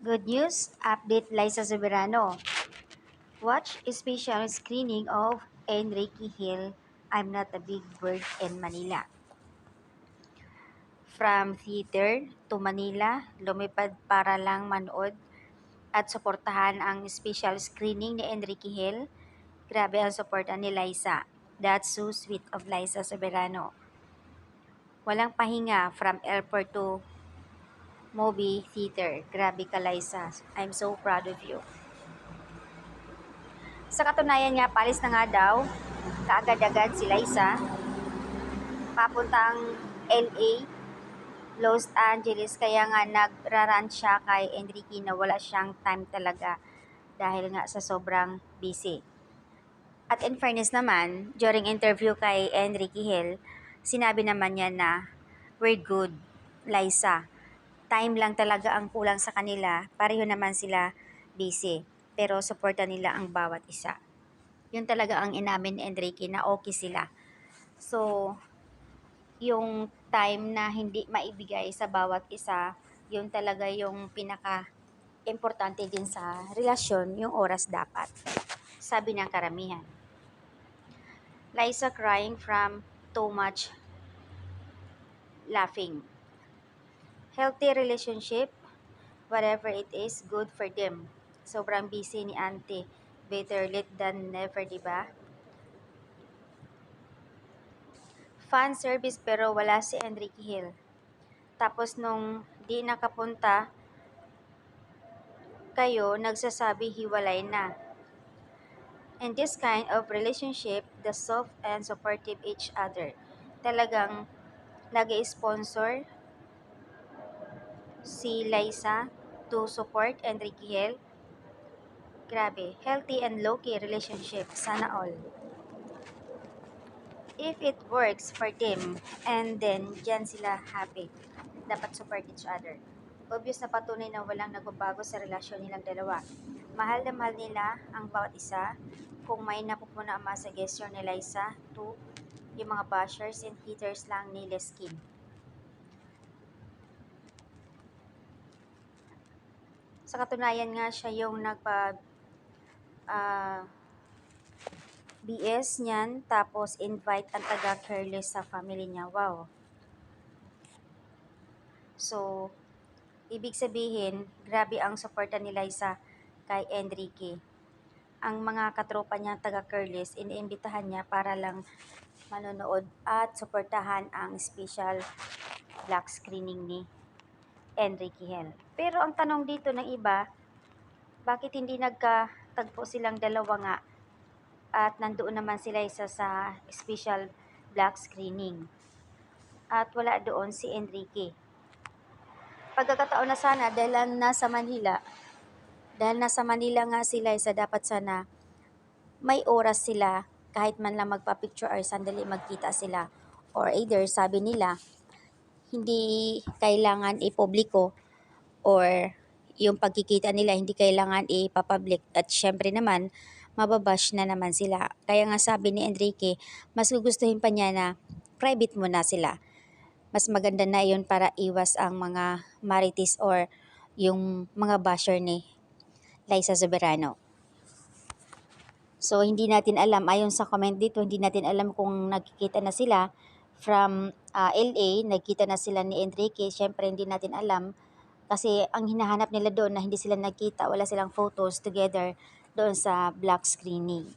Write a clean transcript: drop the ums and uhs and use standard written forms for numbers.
Good news, update Liza Soberano. Watch a special screening of Enrique Hill, I'm Not a Big Bird in Manila. From theater to Manila, lumipad para lang manood at suportahan ang special screening ni Enrique Hill. Grabe ang suporta ni Liza. That's so sweet of Liza Soberano. Walang pahinga from airport to movie theater. Grabe ka, Liza. I'm so proud of you. Sa katunayan nga, palis na nga daw, kaagad-agad si Liza, papuntang LA, Los Angeles, kaya nga nagrarant siya kay Enrique na wala siyang time talaga dahil nga sa sobrang busy. At in fairness naman, during interview kay Enrique Hill, sinabi naman niya na, we're good, Liza. Time lang talaga ang kulang sa kanila, pareho naman sila busy, pero suporta nila ang bawat isa. Yun talaga ang inamin ni Enrique na okay sila. So, yung time na hindi maibigay sa bawat isa, yun talaga yung pinaka-importante din sa relasyon, yung oras dapat. Sabi ng karamihan. Liza crying from too much laughing. Healthy relationship, whatever it is, good for them. Sobrang busy ni auntie. Better late than never, diba? Fan service pero wala si Enrique Hill. Tapos nung di nakapunta kayo, nagsasabi hiwalay na. In this kind of relationship, the soft and supportive each other. Talagang nag-sponsor si Liza to support Enrique Hill. Grabe, healthy and low-key relationship. Sana all. If it works for them, and then dyan sila happy. Dapat support each other. Obvious na patunay na walang nagbabago sa relasyon nilang dalawa. Mahal na mahal nila ang bawat isa. Kung may napupuna ang mga suggestion ni Liza to yung mga bashers and haters lang ni Leskin. Sa katunayan nga siya yung ah, BS niyan, tapos invite ang taga-careless sa family niya. Wow. So, ibig sabihin, grabe ang suporta ni Liza kay Enrique. Ang mga katropa niya taga-careless, iniimbitahan niya para lang manonood at suportahan ang special black screening ni Enrique Hill. Pero ang tanong dito ng iba, bakit hindi nagkatagpo silang dalawa nga at nandoon naman sila isa sa special black screening at wala doon si Enrique. Pagkakataon na sana dahil nasa Manila nga sila isa, dapat sana may oras sila kahit man lang magpa-picture or sandali magkita sila, or either sabi nila hindi kailangan ipubliko or yung pagkikita nila hindi kailangan ipapublic, at syempre naman mababash na naman sila. Kaya nga sabi ni Enrique, mas gugustuhin pa niya na private muna sila. Mas maganda na yun para iwas ang mga marites or yung mga basher ni Liza Soberano. So hindi natin alam, ayon sa comment dito, hindi natin alam kung nagkikita na sila from LA, nagkita na sila ni Enrique. Syempre hindi natin alam kasi ang hinahanap nila doon na hindi sila nagkita, wala silang photos together doon sa black screening.